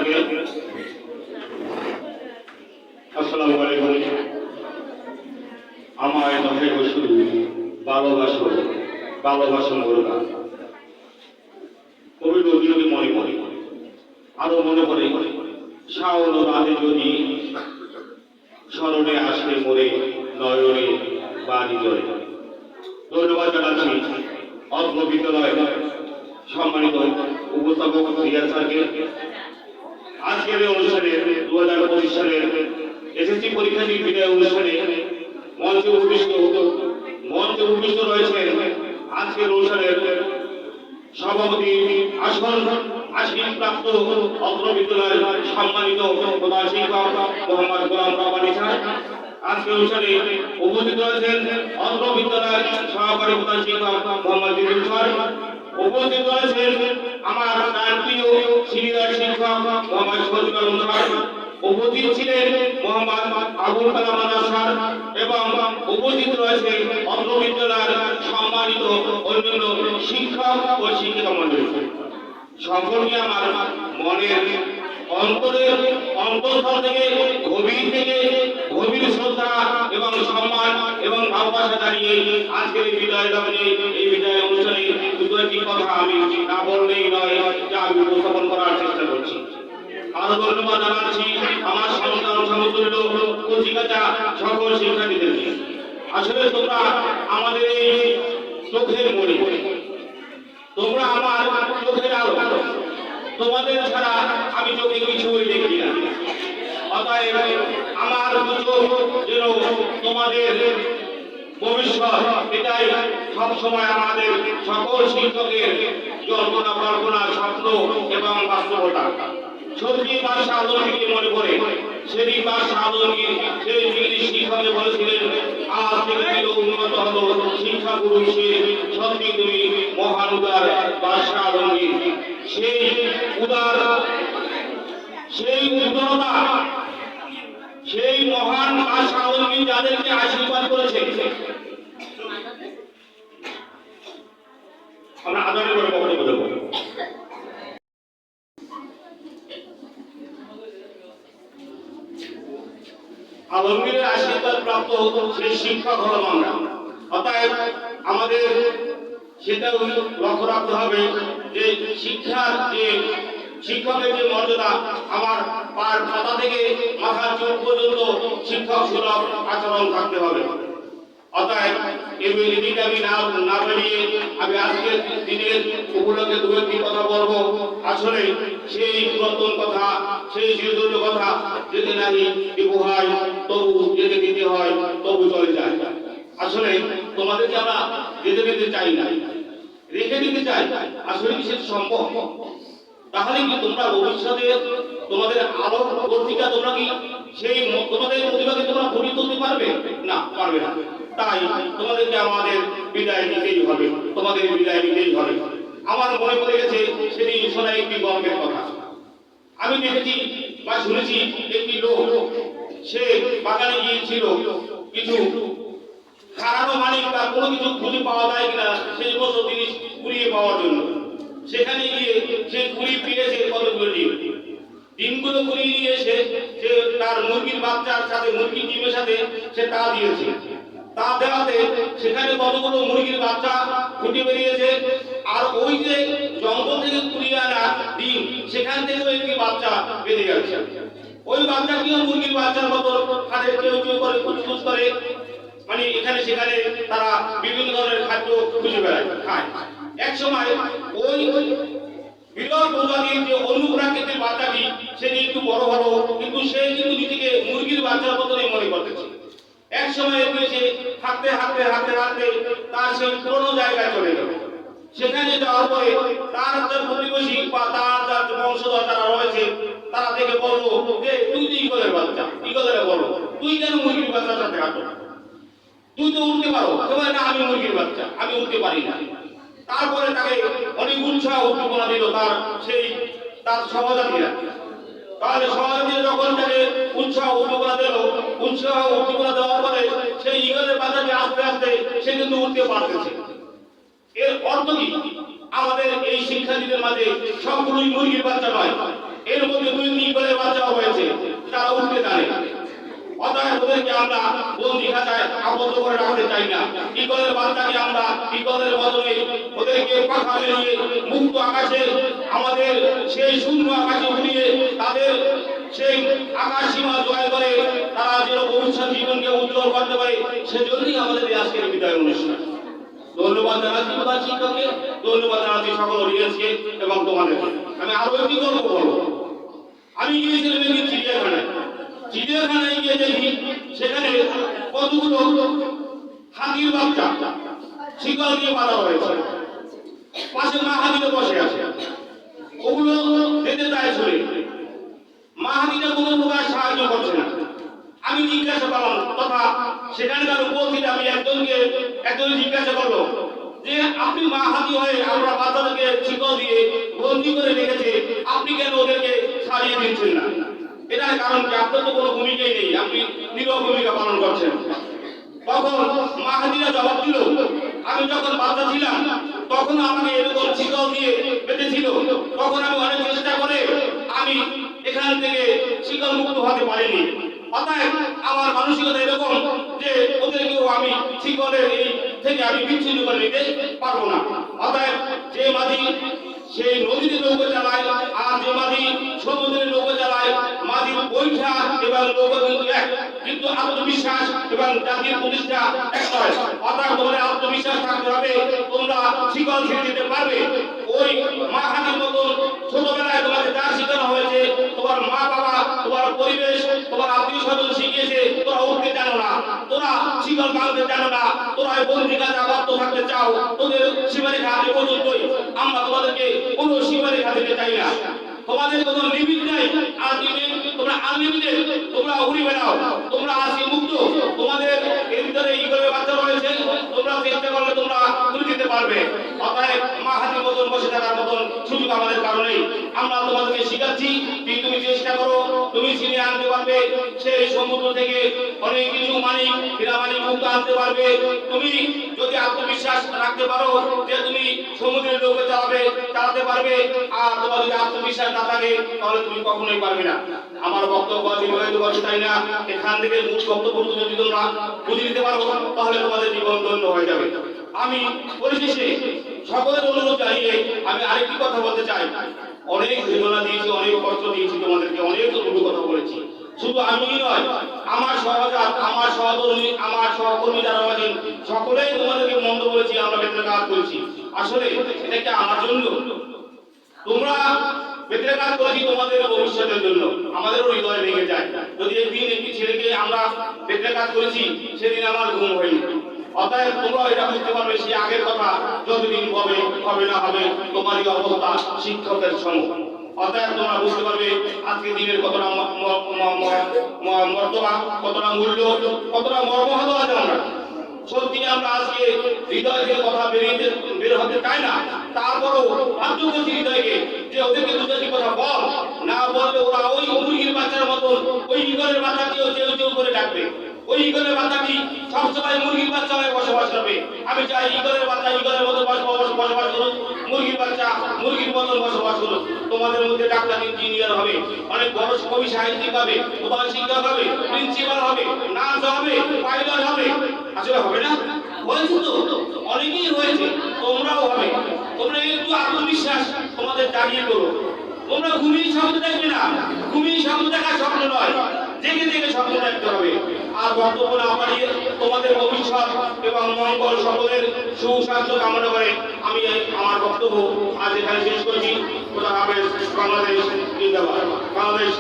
থাকে। আসসালামু আলাইকুম। আমায় নহে শুধু ভালোবাসো, ভালোবাসো মোরকা। কবি নজরুলকে মনে পড়ে, আরো মনে পড়ে শাওন রাতে যদি স্মরণে আসলে মোরে নয়নে বাণী জলে। ধন্যবাদ জানাচ্ছি অত্র বিদ্যালয় সম্মানিত উপস্থাপক রিয়াজ স্যারকে। আজকের এই অনুষ্ঠানে 2025 সালের এসএসসি পরীক্ষা বিদায় অনুষ্ঠানে মঞ্চে উপবিষ্ট রয়েছেন আজকের অনুষ্ঠানের সভাপতি আসীন প্রাপ্ত অত্র বিদ্যালয়ের সম্মানিত প্রধান শিক্ষক মোহাম্মদ গোলাম রব্বানী স্যার। আজকের অনুষ্ঠানে উপস্থিত রয়েছেন অত্র বিদ্যালয়ের সহকারী প্রধান শিক্ষক মোহাম্মদ জিদুল স্যার। উপস্থিত রয়েছেন আমার প্রিয় সিনিয়র শিক্ষক মোহাম্মদ শহীদুল আলম স্যার। উপস্থিত ছিলেন মোহাম্মদ আবুল কালাম আজাদ স্যার এবং উপস্থিত রয়েছে অত্র বিদ্যালয়ের সম্মানিত অন্যান্য শিক্ষক ও শিক্ষিকা মণ্ডলী। সকলকে আমার মনের অন্তঃস্থল থেকে গভীর শ্রদ্ধা এবং সম্মান এবং ভালোবাসা জানিয়ে আজকের এই বিদায় লগ্নে এই বিদায় অনুষ্ঠানে দুটো একটি কথা আমি না বললেই নয়, যা আমি উপস্থাপন করার চেষ্টা করছি। আরো ধন্যবাদ জানাচ্ছি আমার সন্তান সমতুল্য কচিকাচা সকল শিক্ষার্থীদেরকে। আসলে তোমরা আমাদের এই চোখের মণি, তোমরা আমার চোখের আলো। তোমাদের ছাড়া আমি চোখে কিছুই দেখি না। অতএব আমার চোখ যেন তোমাদের ভবিষ্যৎ, এটাই সবসময় আমাদের সকল শিক্ষকের জল্পনা কল্পনা, স্বপ্ন এবং বাস্তবতা। সত্যি বাদশাহ আলমগীরকে মনে পড়ে। সেদিন বাদশাহ আলমগীর সেই ইংলিশ শিক্ষকে বলেছিলেন, আজ থেকে চির উন্নত হলো শিক্ষাগুরু সে, সত্যি তুমি মহান উদার বাদশাহ আলমগীর। সেই উদারতা, সেই মহান বাদশাহ আলমগীর যাদেরকে আশীর্বাদ করেছে, আমরা আদরের করে বক্তব্য দেব। আলমগীরের আশীর্বাদ প্রাপ্ত সেই শিক্ষক হলাম আমরা। অতএব আমাদের সেটাও লক্ষ্য রাখতে হবে যে শিক্ষকের যে মর্যাদা, আমার পার মাথা থেকে মাথার চোখ পর্যন্ত শিক্ষক সুলভ আচরণ থাকতে হবে। অতএব এদিকে আমি না বাড়িয়ে আমি আজকের দিনের উপলক্ষে দু একটি কথা বলবো। আসলে সেই পুরাতন কথা, সেই চিরদূর কথা যেতে নাহি দেব হয়, তবু যেতে দিতে হয়, তবু চলে যায়। আসলে তোমাদেরকে আমরা যেতে দিতে চাই না, রেখে দিতে চাই। আসলে কি সেটা সম্ভব? তাহলে কি তোমরা ভবিষ্যতে তোমাদের আলো পত্রিকা তোমরা কি সেই তোমাদের প্রতিভাকে তোমরা ফুটিয়ে তুলতে পারবে? না, পারবে না। তাই তোমাদেরকে আমাদের বিদায় নিতেই হবে, তোমাদের বিদায় নিতেই হবে। আমার মনে পড়ে গেছে সেদিন শোনা একটি গল্পের কথা। আমি দেখেছি বা শুনেছি একটি লোক, সে বাগানে গিয়েছিল কিছু হারানো মানিক বা কোনো কিছু খুঁজে পাওয়া যায় কিনা সেই সমস্ত জিনিস কুড়িয়ে পাওয়ার জন্য। সেখানে গিয়ে সে কুড়িয়ে পেয়েছে কতগুলো ডিমগুলো কুড়িয়ে নিয়ে এসে সে তার মুরগির বাচ্চার সাথে, মুরগির ডিমের সাথে সে তা দিয়েছে। তা দেওয়াতে সেখানে কতগুলো মুরগির বাচ্চা ফুটে বেরিয়েছে। আর ওই যে জঙ্গল থেকে কুড়িয়ে আনা ডিম, সেখান থেকেও একটি বাচ্চা বেরিয়ে যাচ্ছে। ওই বাচ্চাটিও মুরগির বাচ্চার মতো হাতে কেউ কেউ করে কুচকুচ করে, মানে এখানে সেখানে তারা বিভিন্ন ধরনের খাদ্য খুঁজে বেড়ায়, খায়। এক সময় ওই বিরল প্রজাতির যে অনুপ্রাকৃতিক বাচ্চাটি, সেটি একটু বড় হলো, কিন্তু সে কিন্তু নিজেকে মুরগির বাচ্চার মতনই মনে করতেছে। এক সময় সে হাঁটতে হাঁটতে হাঁটতে হাঁটতে তার সেই পুরোনো জায়গায় চলে গেল। সেখানে যাওয়ার পরে তার যে প্রতিবেশী বা তার যার বংশধর যারা রয়েছে, তারা দেখে বললো যে তুই তো ঈগলের বাচ্চা। ঈগলের বললো, তুই কেন মুরগির বাচ্চার সাথে হাঁটো? তুই তো উঠতে পারো। না, আমি মুরগির বাচ্চা, আমি উঠতে পারি না। তারপরে তাকে অনেক উৎসাহ উদ্দীপনা দিল তার সহযাত্রীরা। তাহলে সহযাত্রীরা যখন তাকে উৎসাহ উদ্দীপনা দেওয়ার পরে সেই ঈগলের বাচ্চাকে আস্তে আস্তে সে কিন্তু উঠতে পারতেছে। এর অর্থ কি? আমাদের এই শিক্ষার্থীদের মাঝে সবগুলোই মুরগির বাচ্চা নয়, এর মধ্যে দুই ওদেরকে আমরা বন্দি খাঁচায় আবদ্ধ করে রাখতে চাই না। ঈগলের বাচ্চাকে আমরা ঈগলের বদলে ওদেরকে পাখা মেলিয়ে মুক্ত আকাশে আমাদের সেই শূন্য আকাশে উড়িয়ে তাদের সেই আকাশ সীমা জয় করে তারা যেন ভবিষ্যৎ জীবনকে উজ্জ্বল করতে পারে, সেজন্যই আমাদের এই আজকের বিদায় অনুষ্ঠান। ধন্যবাদ জানাচ্ছি প্রধান শিক্ষককে, ধন্যবাদ জানাচ্ছি সকল অডিয়েন্সকে এবং তোমাদেরকে। আমি আরো একটি গল্প বলবো। আমি গিয়েছিলাম একটি চিড়িয়াখানায়। চিড়িয়াখানায় গিয়ে দেখি সেখানে কতগুলো হাতির বাচ্চা শিকল দিয়ে বাঁধা হয়েছে, পাশে মা হাতিটা বসে আছে। ওগুলো যেতে চায় ছুড়ে, মা হাতিটা কোনো প্রকার সাহায্য করছে না। আমি জিজ্ঞাসা করলাম, তথা সেখানকার উপস্থিত আমি একজন জিজ্ঞাসা করলো যে আপনি মা হাতি হয়ে আমরা বাচ্চাদেরকে শিকল দিয়ে বন্দি করে রেখেছে, আপনি কেন ওদেরকে ছাড়িয়ে দিচ্ছেন না? এটার কারণ কি? আপনার তো কোনো ভূমিকাই নেই, আপনি নীরব ভূমিকা পালন করছেন। তখন মা হাতিরা জবাব দিল, আমি যখন বাচ্চা ছিলাম তখন আমাকে এরকম শিকল দিয়ে বেঁধেছিল, তখন আমি অনেক চেষ্টা করে আমি এখান থেকে শিকল মুক্ত হতে পারিনি। অতএব আমার মানসিকতা এরকম যে ওদেরকেও আমি শিকলের এই থেকে আমি বিচ্ছিন্ন করে নিতে পারবো না। অতএব যে মাঝি সেই নদীতে নৌকা চালায় আর যে মাঝি সমুদ্রে নৌকা চালায়, মাঝির বৈঠা এবং নৌকা কিন্তু এক, কিন্তু আত্মবিশ্বাস এবং জাতির প্রতিষ্ঠা এক নয়। অতএব তোমাদের আত্মবিশ্বাস থাকতে হবে, তোমরা শিকল ছেড়ে দিতে পারবে। ওই মা হাতির মতন ছোটবেলায় তোমাকে যা শেখানো হয়েছে, তোমার মা বাবা, তোমার পরিবেশ, তোমার আত্মীয় স্বজন শিখিয়েছে, তোরা উঠতে জানো না, তোরা শিকল ভাঙতে জানো না, তোরা বন্দি কাজে আবদ্ধ থাকতে চাও, তোদের সীমারেখা এ পর্যন্তই। আমরা তোমাদেরকে কোনো সীমারেখা দিতে চাই না, তোমাদের কোনো লিমিট নাই। আর তোমরা আনলিমিটেড, তোমরা উড়ে বেড়াও, তোমরা আজকে মুক্ত। তোমাদের এর ভিতরে ঈগলের বাচ্চা রয়েছে, তোমরা চেষ্টা করলে তোমরা তুলে দিতে পারবে। অতএব মা হাতির মতন বসে থাকার মতন সুযোগ আমাদের কারণেই। আমরা তোমাদেরকে শিখাচ্ছি, তুমি চেষ্টা করো, তুমি ছিনিয়ে আনতে পারবে সেই সমুদ্র থেকে অনেক কিছু মানিক হীরামানিক মুক্ত আনতে পারবে। তুমি যদি আত্মবিশ্বাস রাখতে পারো যে তুমি সমুদ্রের নৌকা চালাতে পারবে, আর তোমার যদি আত্মবিশ্বাস না থাকে তাহলে তুমি কখনোই পারবে না। আমার বক্তব্য দীর্ঘায়িত করতে চাই না, এখান থেকে মূল বক্তব্য যদি তোমরা বুঝে নিতে পারো তাহলে তোমাদের জীবন ধন্য হয়ে যাবে। আমি পরিশেষে সকলের অনুরোধ জানিয়ে আমি আরেকটি কথা বলতে চাই। অনেক বেদনা দিয়েছি, অনেক কষ্ট দিয়েছি তোমাদেরকে, অনেক অনুরোধ কথা বলেছি। শুধু আমি নয়, আমার সহজাত, আমার সহধর্মী, আমার সহকর্মী যারা আছেন সকলেই তোমাদেরকে মন্দ বলেছি, আমরা বেতন কাজ করেছি। আসলে এটা কি আমার জন্য? তোমরা বেতন কাজ করেছি তোমাদের ভবিষ্যতের জন্য। আমাদেরও হৃদয় ভেঙে যায় যদি একদিন একটি ছেলেকে আমরা বেতন কাজ করেছি, সেদিন আমার ঘুম হয়নি। অতএব তোমরা এটা বুঝতে পারবে সে আগের কথা যতদিন হবে না হবে তোমারই অবস্থা শিক্ষকের সঙ্গে। অতএব তোমরা বুঝতে পারবে আজকে দিনের কতটা মর্তবা, কতটা মূল্য, কতটা মর্মহত আছে। আমরা সত্যি আমরা আজকে হৃদয় থেকে কথা বের হতে চাই না, তারপরও বাধ্য করছি হৃদয়কে যে ওদেরকে দুটি কথা বল, না বললে ওরা ওই মুরগির বাচ্চার মতন ওই ঈগলের বাচ্চাকেও চেউ চেউ করে ডাকবে। ওই ঈগলের বাচ্চাটি সবসময় মুরগির বাচ্চা হয়ে বসবাস করবে। আমি চাই ঈগলের বাচ্চা ঈগলের মতো বসবাস করুক, মুরগির বাচ্চা মুরগির মতন বসবাস করুক। তোমাদের মধ্যে ডাক্তার, ইঞ্জিনিয়ার হবে, অনেক বড় কবি সাহিত্যিক হবে, প্রধান শিক্ষক হবে, প্রিন্সিপাল হবে, নার্স হবে, পাইলট হবে। আসলে হবে না? হয়েছে তো, অনেকেই হয়েছে, তোমরাও হবে। তোমরা একটু আত্মবিশ্বাস তোমাদের জাগিয়ে করো। তোমরা ঘুমিয়ে স্বপ্ন দেখবে না, ঘুমিয়ে স্বপ্ন দেখার স্বপ্ন নয়, জেগে জেগে স্বপ্ন দেখতে হবে। আর বক্তব্য না বাড়িয়ে তোমাদের ভবিষ্যৎ এবং মঙ্গল সকলের সুস্বাস্থ্য কামনা করে আমি আমার বক্তব্য আজ এখানে শেষ করছি। খোদা হাফেজ। বাংলাদেশ জিন্দাবাদ। বাংলাদেশ